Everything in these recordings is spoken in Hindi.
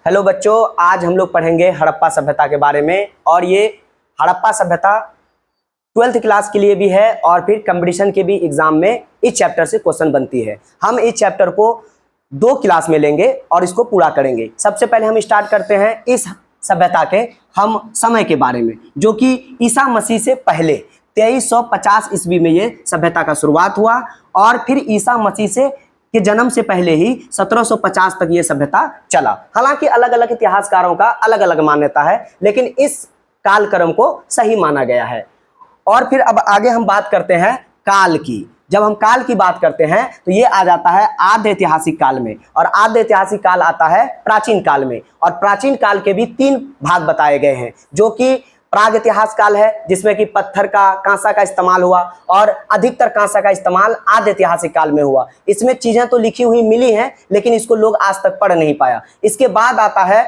हेलो बच्चों, आज हम लोग पढ़ेंगे हड़प्पा सभ्यता के बारे में। और ये हड़प्पा सभ्यता 12th क्लास के लिए भी है और फिर कंपटीशन के भी एग्जाम में इस चैप्टर से क्वेश्चन बनती है। हम इस चैप्टर को 2 क्लास में लेंगे और इसको पूरा करेंगे। सबसे पहले हम स्टार्ट करते हैं इस सभ्यता के हम समय के बारे में, जो कि ईसा मसीह से पहले 2350 ईस्वी में ये सभ्यता का शुरुआत हुआ और फिर ईसा मसीह से के जन्म से पहले ही 1750 तक ये सभ्यता चला। हालांकि अलग अलग इतिहासकारों का अलग अलग मान्यता है, लेकिन इस कालक्रम को सही माना गया है। और फिर अब आगे हम बात करते हैं काल की। जब हम काल की बात करते हैं तो ये आ जाता है आद्य ऐतिहासिक काल में, और आद्य ऐतिहासिक काल आता है प्राचीन काल में। और प्राचीन काल के भी 3 भाग बताए गए हैं, जो कि प्राग इतिहास काल है, जिसमें कि पत्थर का कांसा का इस्तेमाल हुआ, और अधिकतर कांसा का इस्तेमाल आद्य ऐतिहासिक काल में हुआ। इसमें चीजें तो लिखी हुई मिली हैं, लेकिन इसको लोग आज तक पढ़ नहीं पाया। इसके बाद आता है,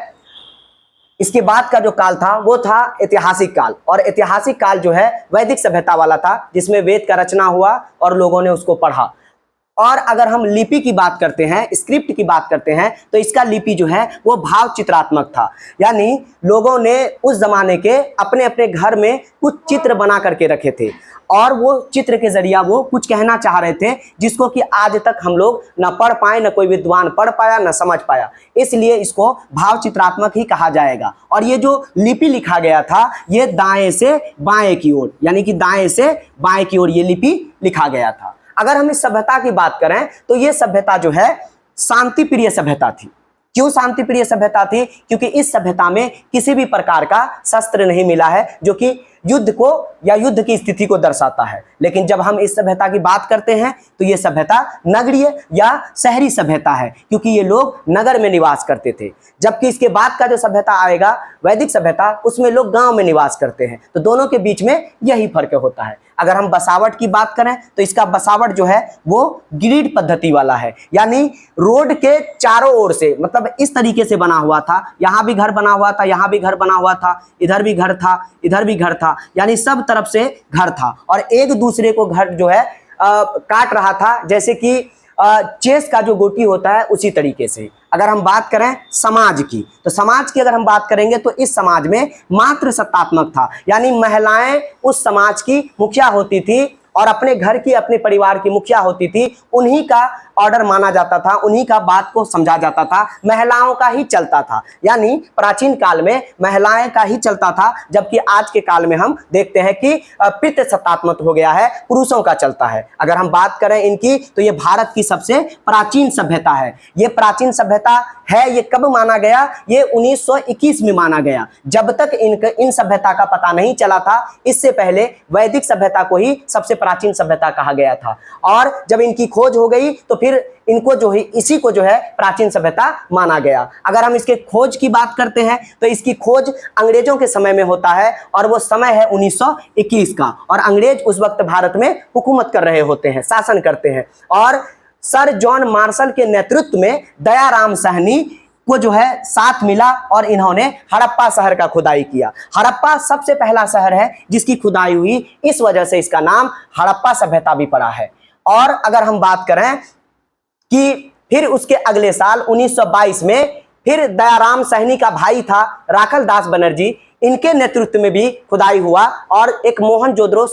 इसके बाद का जो काल था वो था ऐतिहासिक काल। और ऐतिहासिक काल जो है वैदिक सभ्यता वाला था, जिसमें वेद का रचना हुआ और लोगों ने उसको पढ़ा। और अगर हम लिपि की बात करते हैं, स्क्रिप्ट की बात करते हैं, तो इसका लिपि जो है वो भाव चित्रात्मक था। यानी लोगों ने उस जमाने के अपने अपने घर में कुछ चित्र बना करके रखे थे, और वो चित्र के जरिया वो कुछ कहना चाह रहे थे, जिसको कि आज तक हम लोग न पढ़ पाए, न कोई विद्वान पढ़ पाया, न समझ पाया। इसलिए इसको भाव चित्रात्मक ही कहा जाएगा। और ये जो लिपि लिखा गया था, ये दाएं से बाएं की ओर, यानी कि दाएं से बाएं की ओर ये लिपि लिखा गया था। अगर हम इस सभ्यता की बात करें तो ये सभ्यता जो है शांति प्रिय सभ्यता थी। क्यों शांति प्रिय सभ्यता थी? क्योंकि इस सभ्यता में किसी भी प्रकार का शस्त्र नहीं मिला है, जो कि युद्ध को या युद्ध की स्थिति को दर्शाता है। लेकिन जब हम इस सभ्यता की बात करते हैं तो ये सभ्यता नगरीय या शहरी सभ्यता है, क्योंकि ये लोग नगर में निवास करते थे। जबकि इसके बाद का जो सभ्यता आएगा वैदिक सभ्यता, उसमें लोग गांव में निवास करते हैं। तो दोनों के बीच में यही फर्क होता है। अगर हम बसावट की बात करें तो इसका बसावट जो है वो ग्रिड पद्धति वाला है, यानी रोड के चारों ओर से, मतलब इस तरीके से बना हुआ था। यहाँ भी घर बना हुआ था, यहाँ भी घर बना हुआ था, इधर भी घर था, इधर भी घर था, यानी सब तरफ से घर था। और एक दूसरे को घर जो है काट रहा था, जैसे कि चेस का जो गोटी होता है उसी तरीके से। अगर हम बात करें समाज की, तो समाज की अगर हम बात करेंगे तो इस समाज में मात्र सत्तात्मक था, यानी महिलाएं उस समाज की मुखिया होती थी और अपने घर की, अपने परिवार की मुखिया होती थी। उन्हीं का ऑर्डर माना जाता था, उन्हीं का बात को समझा जाता था, महिलाओं का ही चलता था। यानी प्राचीन काल में महिलाएं का ही चलता था, जबकि आज के काल में हम देखते हैं कि पितृ सत्तात्मक हो गया है, पुरुषों का चलता है। अगर हम बात करें इनकी, तो ये भारत की सबसे प्राचीन सभ्यता है। ये प्राचीन सभ्यता है, ये कब माना गया? ये 1921 में माना गया। जब तक इन सभ्यता का पता नहीं चला था, इससे पहले वैदिक सभ्यता को ही सबसे प्राचीन सभ्यता कहा गया था। और जब इनकी खोज हो गई तो फिर इनको जो है, इसी को जो है प्राचीन सभ्यता माना गया। अगर हम इसके खोज की बात करते हैं तो इसकी खोज अंग्रेजों के समय में होता है, और वो समय है 1921 का। और अंग्रेज उस वक्त भारत में हुकूमत कर रहे होते हैं, शासन करते हैं। और सर जॉन मार्शल के नेतृत्व में दयाराम साहनी को जो है साथ मिला और इन्होंने हड़प्पा शहर का खुदाई किया। हड़प्पा सबसे पहला शहर है जिसकी खुदाई हुई, इस वजह से इसका नाम हड़प्पा सभ्यता भी पड़ा है। और अगर हम बात करें कि फिर उसके अगले साल 1922 में फिर दयाराम साहनी का भाई था राखल दास बनर्जी, इनके नेतृत्व में भी खुदाई हुआ और एक मोहनजोदड़ो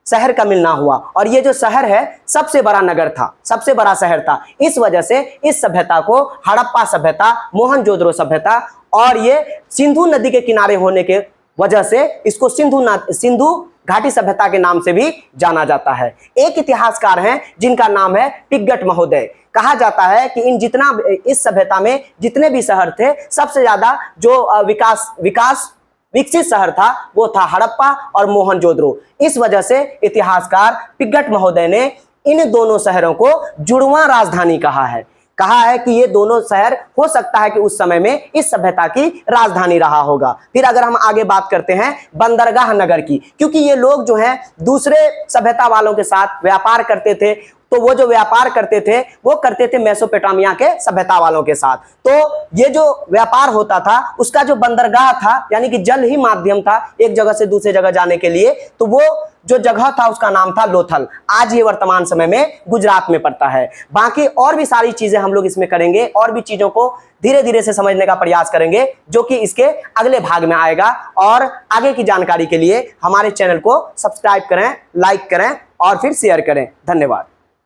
शहर का मिलना हुआ। और ये जो शहर है सबसे बड़ा नगर था, सबसे बड़ा शहर था। इस वजह से इस सभ्यता को हड़प्पा सभ्यता, मोहनजोदड़ो सभ्यता, और ये सिंधु नदी के किनारे होने के वजह से इसको सिंधु घाटी सभ्यता के नाम से भी जाना जाता है। एक इतिहासकार हैं जिनका नाम है पिग्गट महोदय। कहा जाता है कि इस सभ्यता में जितने भी शहर थे, सबसे ज्यादा जो विकसित शहर था वो था हड़प्पा और मोहनजोदड़ो। इस वजह से इतिहासकार पिग्गट महोदय ने इन दोनों शहरों को जुड़वां राजधानी कहा है कि ये दोनों शहर हो सकता है कि उस समय में इस सभ्यता की राजधानी रहा होगा। फिर अगर हम आगे बात करते हैं बंदरगाह नगर की, क्योंकि ये लोग जो हैं दूसरे सभ्यता वालों के साथ व्यापार करते थे, तो वो जो व्यापार करते थे वो करते थे मेसोपोटामिया के सभ्यता वालों के साथ। तो ये जो व्यापार होता था उसका जो बंदरगाह था, यानी कि जल ही माध्यम था एक जगह से दूसरे जगह जाने के लिए, तो वो जो जगह था उसका नाम था लोथल। आज ये वर्तमान समय में गुजरात में पड़ता है। बाकी और भी सारी चीजें हम लोग इसमें करेंगे और भी चीजों को धीरे धीरे से समझने का प्रयास करेंगे, जो कि इसके अगले भाग में आएगा। और आगे की जानकारी के लिए हमारे चैनल को सब्सक्राइब करें, लाइक करें और फिर शेयर करें। धन्यवाद।